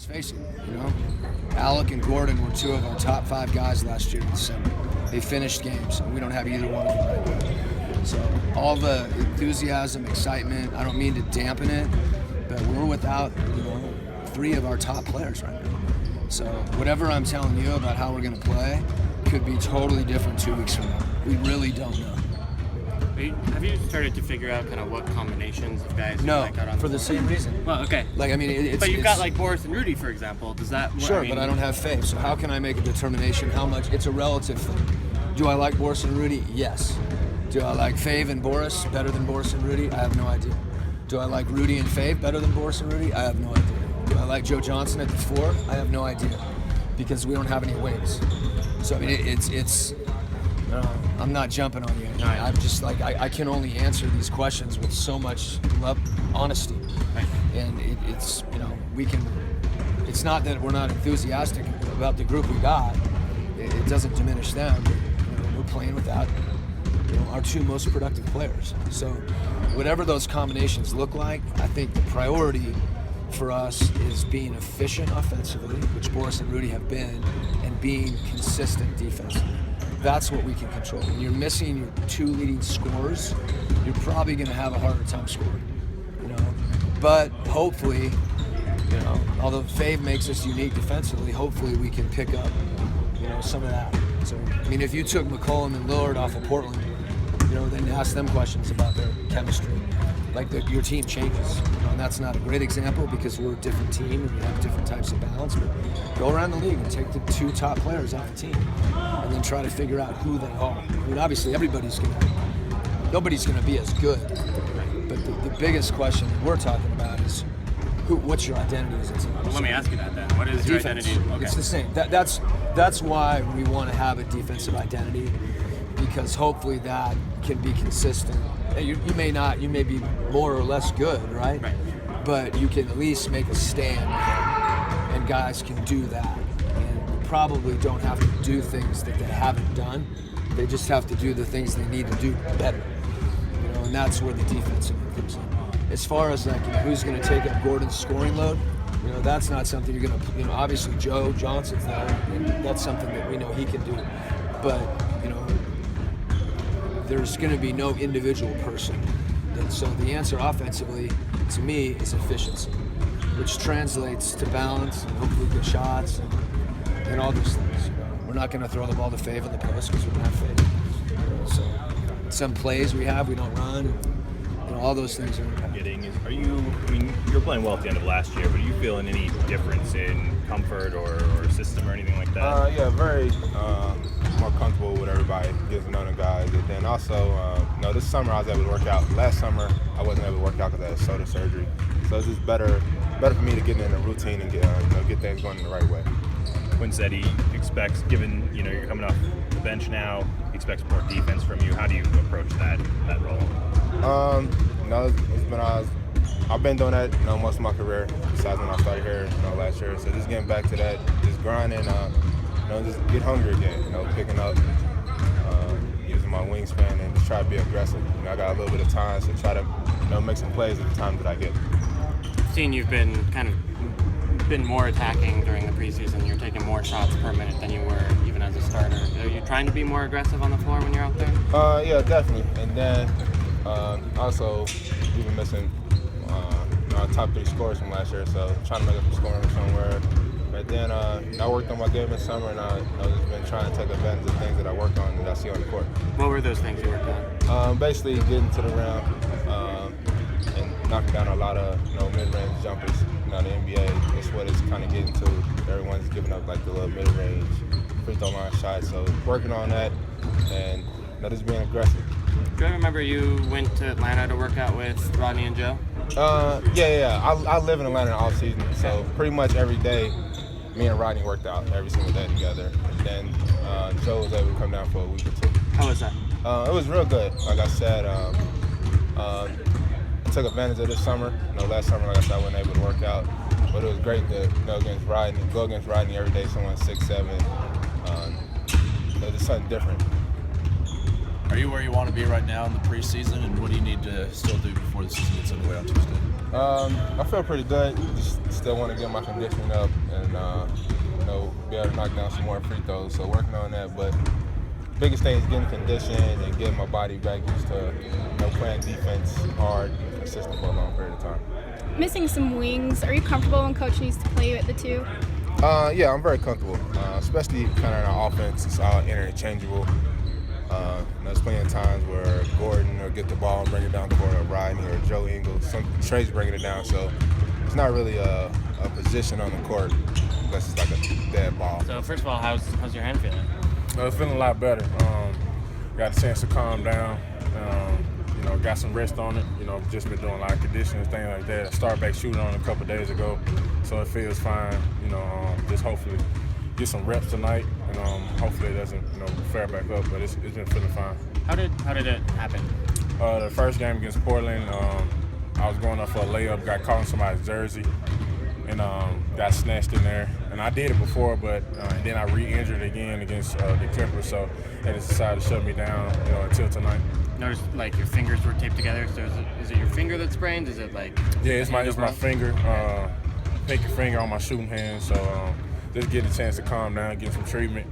let's face it, Alec and Gordon were two of our top 5 guys last year in December. They finished games, and we don't have either one of them right now. So all the enthusiasm, excitement, I don't mean to dampen it, but we're without, 3 of our top players right now. So whatever I'm telling you about how we're going to play could be totally different 2 weeks from now. We really don't know. Have you started to figure out kind of what combinations of guys you like out on for the same reason. Well, okay. But you've got like Boris and Rudy, for example. Does that? Sure, but I don't have faith. So how can I make a determination how much? It's a relative thing. Do I like Boris and Rudy? Yes. Do I like Fave and Boris better than Boris and Rudy? I have no idea. Do I like Rudy and Fave better than Boris and Rudy? I have no idea. Do I like Joe Johnson at the 4? I have no idea, because we don't have any wings. So it's. I'm not jumping on you. I'm just like, I can only answer these questions with so much honesty. Right. And it's it's not that we're not enthusiastic about the group we got. It doesn't diminish them. But, we're playing without our 2 most productive players. So whatever those combinations look like, I think the priority for us is being efficient offensively, which Boris and Rudy have been, and being consistent defensively. That's what we can control. When you're missing your 2 leading scorers, you're probably going to have a harder time scoring. But hopefully, although Fave makes us unique defensively, hopefully we can pick up, some of that. So, if you took McCollum and Lillard off of Portland, then ask them questions about their chemistry. Your team changes. And that's not a great example because we're a different team and we have different types of balance. But go around the league and take the 2 top players off the team, and then try to figure out who they are. Obviously, nobody's gonna be as good. But the biggest question that we're talking about is what's your identity as a team? Well, let me ask you that then. What is your identity? Okay. It's the same. That's why we want to have a defensive identity, because hopefully that can be consistent. You may be more or less good, right? Right. But you can at least make a stand, and guys can do that. And probably don't have to do things that they haven't done. They just have to do the things they need to do better. And that's where the defense comes in. As far as who's going to take up Gordon's scoring load, that's not something you're going to. Obviously Joe Johnson's there, and that's something that we know he can do. But there's going to be no individual person. And so the answer offensively, to me, is efficiency, which translates to balance and hopefully good shots and all those things. We're not going to throw the ball to Fave in the post because we don't have Fave. So some plays we don't run. All those things are getting. You're playing well at the end of last year, but are you feeling any difference in comfort or system or anything like that? Yeah, very more comfortable with everybody, getting to know the guys. And then also, this summer I was able to work out. Last summer I wasn't able to work out because I had shoulder surgery. So it's just better for me to get in a routine and get things going in the right way. Quin said he expects, given you're coming off the bench now, he expects more defense from you. How do you approach that role? It's been I've been doing that most of my career, besides when I started here last year. So just getting back to that, just grinding, just get hungry again. Picking up, using my wingspan and just try to be aggressive. I got a little bit of time, so try to make some plays at the time that I get. Seeing you've been more attacking during the preseason, you're taking more shots per minute than you were even as a starter. Are you trying to be more aggressive on the floor when you're out there? Yeah, definitely. And then also we've been missing our top 3 scorers from last year, so trying to make up some scoring somewhere. But then I worked on my game in summer, and I've just been trying to take advantage of things that I worked on that I see on the court. What were those things you worked on? Basically getting to the rim and knocking down a lot of mid-range jumpers. The NBA, it's what it's kind of getting to. Everyone's giving up the little mid-range free throw line shots. So working on that and just being aggressive. Do I remember you went to Atlanta to work out with Rodney and Joe? Yeah. I live in Atlanta all season, so pretty much every day, me and Rodney worked out every single day together. And then Joe was able to come down for a week or 2. How was that? It was real good. Like I said, I took advantage of this summer. Last summer, like I said, I wasn't able to work out, but it was great to go against Rodney every day. Someone 6'7". It's something different. Are you where you want to be right now in the preseason, and what do you need to still do before the season gets underway on Tuesday? I feel pretty good. Just still want to get my conditioning up and be able to knock down some more free throws. So working on that, but biggest thing is getting conditioned and getting my body back used to playing defense hard and consistent for a long period of time. Missing some wings. Are you comfortable when coach needs to play you at the 2? Yeah, I'm very comfortable, especially kind of in our offense. It's all interchangeable. There's plenty of times where Gordon will get the ball and bring it down court, or Rodney or Joe Ingles. Trey's bringing it down, so it's not really a position on the court unless it's like a dead ball. So first of all, how's your hand feeling? It's feeling a lot better. Got a chance to calm down. Got some rest on it. Just been doing a lot of conditioning, things like that. I started back shooting on it a couple of days ago, so it feels fine. Just hopefully get some reps tonight, and hopefully it doesn't flare back up. But it's been feeling fine. How did it happen? The first game against Portland, I was going up for a layup, got caught in somebody's jersey, and got snatched in there. And I did it before, but then I re-injured again against the Clippers, so they just decided to shut me down until tonight. Noticed like your fingers were taped together. So is it your finger that sprained? Is it like? Yeah, it's my finger, pinky finger on my shooting hand. So just getting a chance to calm down, get some treatment.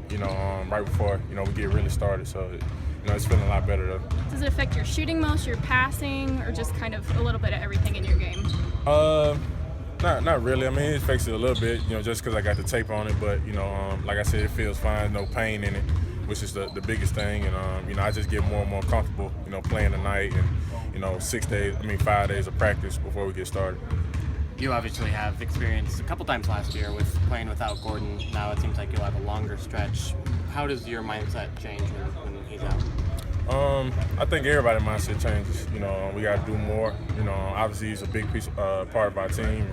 Right before we get really started. So it's feeling a lot better though. Does it affect your shooting most, your passing, or just kind of a little bit of everything in your game? Not really. I mean, it affects it a little bit, just because I got the tape on it. But like I said, it feels fine. No pain in it, which is the biggest thing. And I just get more and more comfortable, playing tonight and 5 days of practice before we get started. You obviously have experience a couple times last year with playing without Gordon. Now it seems like you'll have a longer stretch. How does your mindset change when he's out? I think everybody's mindset changes. We got to do more. Obviously he's a big part of our team.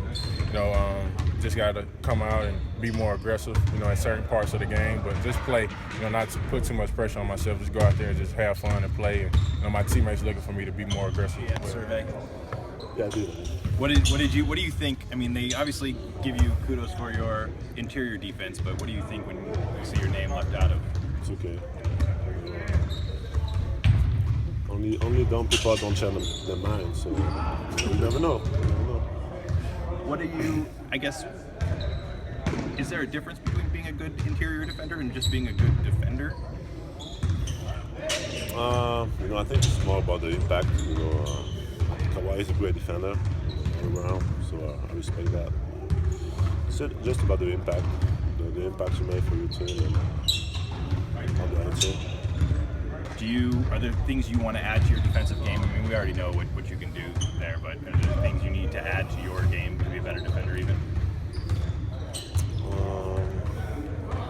Just got to come out and be more aggressive, at certain parts of the game, but just play. Not to put too much pressure on myself. Just go out there and just have fun and play. And my teammates looking for me to be more aggressive. Yeah, survey. Yeah, I do. What do you think? I mean, they obviously give you kudos for your interior defense, but what do you think when you see your name left out of? It's okay. Only dumb people don't change their mind, so you never know. What do you? I guess. Is there a difference between being a good interior defender and just being a good defender? I think it's more about the impact. Kawhi is a great defender all around, so I respect that. It's just about the impact, the impact you make for your team and on the other team. Are there things you want to add to your defensive game? I mean, we already know what you can do there, but are there things you need to add to your game to be a better defender even?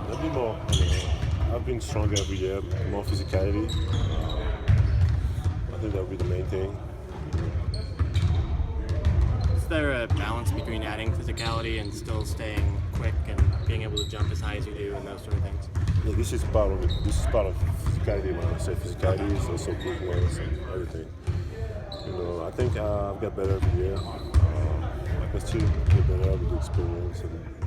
Maybe more. I've been stronger every year, more physicality. I think that would be the main thing. Is there a balance between adding physicality and still staying quick and being able to jump as high as you do and those sort of things? Yeah, this is part of it. This is part of physicality. When I say physicality, it's also quickness and everything. I think I've got better every year. I can still get better with the experience and